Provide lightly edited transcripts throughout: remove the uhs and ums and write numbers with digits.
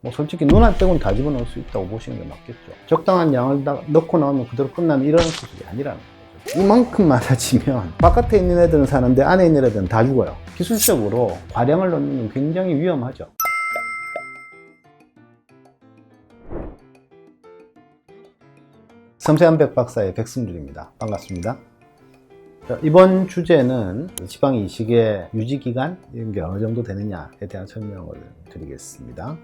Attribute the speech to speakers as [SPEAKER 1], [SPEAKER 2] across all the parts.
[SPEAKER 1] 뭐 솔직히 눈 안 떼고는 다 집어넣을 수 있다고 보시는 게 맞겠죠. 적당한 양을 다 넣고 나오면 그대로 끝나는 이런 수술이 아니라는 거죠. 이만큼 많아지면 바깥에 있는 애들은 사는데 안에 있는 애들은 다 죽어요. 기술적으로 과량을 넣는 건 굉장히 위험하죠. 섬세한 백 박사의 백승준입니다. 반갑습니다. 자, 이번 주제는 지방 이식의 유지 기간 이런 게 어느 정도 되느냐에 대한 설명을 드리겠습니다.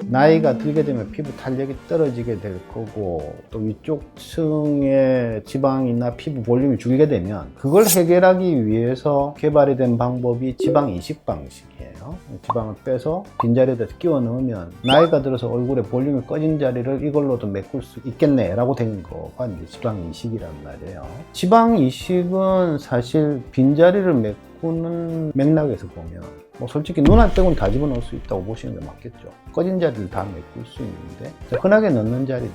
[SPEAKER 1] 나이가 들게 되면 피부 탄력이 떨어지게 될 거고, 또 위쪽 층의 지방이나 피부 볼륨이 줄게 되면 그걸 해결하기 위해서 개발이 된 방법이 지방 이식 방식이에요. 지방을 빼서 빈자리에다 끼워 넣으면 나이가 들어서 얼굴에 볼륨이 꺼진 자리를 이걸로도 메꿀 수 있겠네 라고 된 거가 이제 지방 이식이란 말이에요. 지방 이식은 사실 빈자리를 메꾸는 맥락에서 보면 뭐 솔직히 눈 안 떼고는 다 집어넣을 수 있다고 보시는 게 맞겠죠. 꺼진 자리를 다 메꿀 수 있는데, 흔하게 넣는 자리들,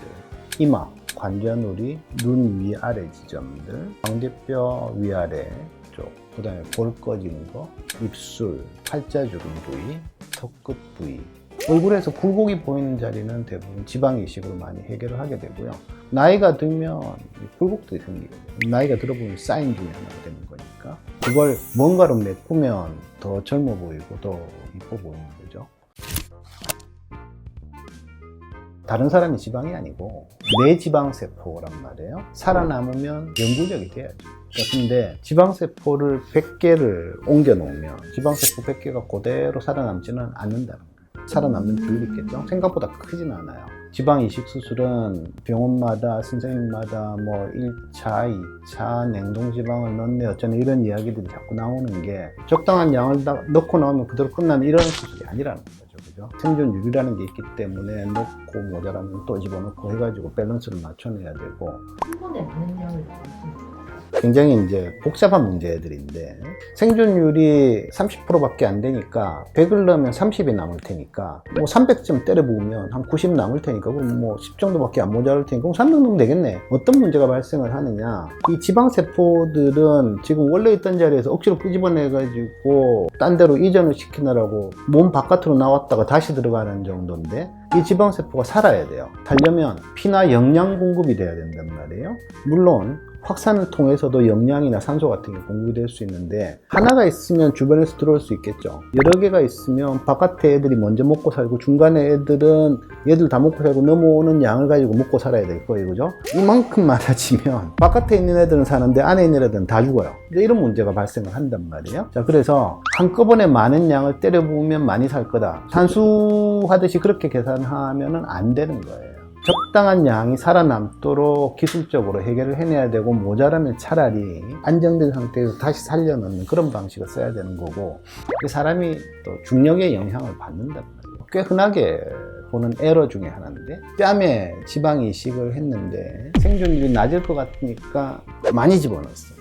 [SPEAKER 1] 이마, 관자놀이, 눈 위아래 지점들, 광대뼈 위아래 쪽, 그 다음에 볼 꺼지는 거, 입술, 팔자주름 부위, 턱끝 부위, 얼굴에서 굴곡이 보이는 자리는 대부분 지방 이식으로 많이 해결을 하게 되고요. 나이가 들면 굴곡들이 생기게 돼요. 나이가 들어보면 사인 중에 하나가 되는 거니까 그걸 뭔가로 메꾸면 더 젊어 보이고 더 이뻐 보이는 거죠. 다른 사람이 지방이 아니고 내 지방세포란 말이에요. 살아남으면 영구적이 돼야죠. 근데 지방세포를 100개를 옮겨 놓으면 지방세포 100개가 그대로 살아남지는 않는다는 거예요. 살아남는 비율이 있겠죠. 생각보다 크진 않아요. 지방 이식 수술은 병원마다 선생님마다 뭐 1차, 2차 냉동지방을 넣네 어쩌네 이런 이야기들이 자꾸 나오는 게 적당한 양을 다 넣고 나오면 그대로 끝나는 이런 수술이 아니라는 거죠. 그죠? 생존율이라는 게 있기 때문에 넣고 모자라면 또 집어넣고 해가지고 밸런스를 맞춰내야 되고,
[SPEAKER 2] 한 번에 많은 양을 넣습니다.
[SPEAKER 1] 굉장히 이제 복잡한 문제들인데, 생존율이 30%밖에 안 되니까 100을 넣으면 30이 남을 테니까 뭐 300점 때려 부으면 한 90 남을 테니까 그럼 뭐 10 정도밖에 안 모자랄 테니까 그럼 300 넣으면 되겠네. 어떤 문제가 발생을 하느냐, 이 지방세포들은 지금 원래 있던 자리에서 억지로 끄집어내 가지고 딴 데로 이전을 시키느라고 몸 바깥으로 나왔다가 다시 들어가는 정도인데, 이 지방세포가 살아야 돼요. 살려면 피나 영양 공급이 돼야 된단 말이에요. 물론 확산을 통해서도 영양이나 산소 같은 게 공급이 될 수 있는데, 하나가 있으면 주변에서 들어올 수 있겠죠. 여러 개가 있으면 바깥에 애들이 먼저 먹고 살고 중간에 애들은 얘들 다 먹고 살고 넘어오는 양을 가지고 먹고 살아야 될 거예요. 그죠? 이만큼 많아지면 바깥에 있는 애들은 사는데 안에 있는 애들은 다 죽어요. 이런 문제가 발생을 한단 말이에요. 자, 그래서 한꺼번에 많은 양을 때려 부으면 많이 살 거다, 산수하듯이 그렇게 계산하면 안 되는 거예요. 적당한 양이 살아남도록 기술적으로 해결을 해내야 되고, 모자라면 차라리 안정된 상태에서 다시 살려놓는 그런 방식을 써야 되는 거고, 사람이 또 중력의 영향을 받는단 말이에요. 꽤 흔하게 보는 에러 중에 하나인데, 뺨에 지방 이식을 했는데 생존율이 낮을 것 같으니까 많이 집어넣었어요.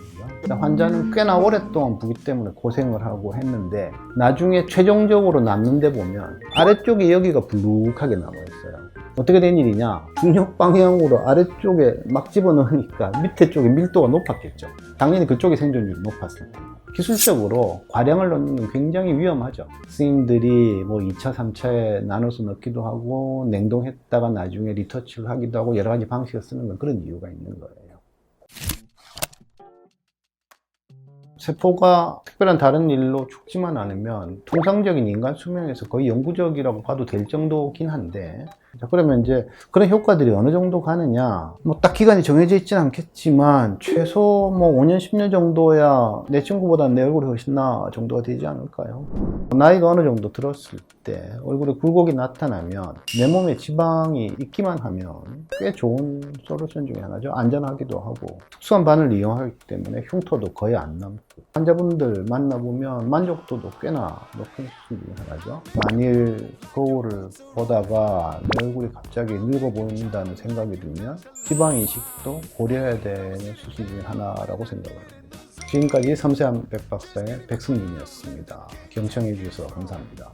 [SPEAKER 1] 환자는 꽤나 오랫동안 부기 때문에 고생을 하고 했는데, 나중에 최종적으로 남는데 보면 아래쪽에 여기가 불룩하게 남아있어요. 어떻게 된 일이냐, 중력 방향으로 아래쪽에 막 집어넣으니까 밑에 쪽에 밀도가 높았겠죠. 당연히 그쪽에 생존율이 높았을 텐데, 기술적으로 과량을 넣는 건 굉장히 위험하죠. 스님들이 뭐 2차, 3차에 나눠서 넣기도 하고 냉동했다가 나중에 리터치를 하기도 하고 여러 가지 방식을 쓰는 건 그런 이유가 있는 거예요. 세포가 특별한 다른 일로 죽지만 않으면 통상적인 인간 수명에서 거의 영구적이라고 봐도 될 정도긴 한데, 자, 그러면 이제 그런 효과들이 어느 정도 가느냐, 뭐 딱 기간이 정해져 있진 않겠지만 최소 뭐 5년 10년 정도야 내 친구보다 내 얼굴이 훨씬 나 정도가 되지 않을까요? 나이가 어느 정도 들었을 때 얼굴에 굴곡이 나타나면 내 몸에 지방이 있기만 하면 꽤 좋은 솔루션 중에 하나죠. 안전하기도 하고 특수한 바늘 이용하기 때문에 흉터도 거의 안 남고, 환자분들 만나보면 만족도도 꽤나 높은 수준 중에 하나죠. 만일 거울을 보다가 내 얼굴이 갑자기 늙어 보인다는 생각이 들면 지방 이식도 고려해야 되는 수술 중에 하나라고 생각합니다. 지금까지 섬세한 백박사의 백승준이었습니다. 경청해 주셔서 감사합니다.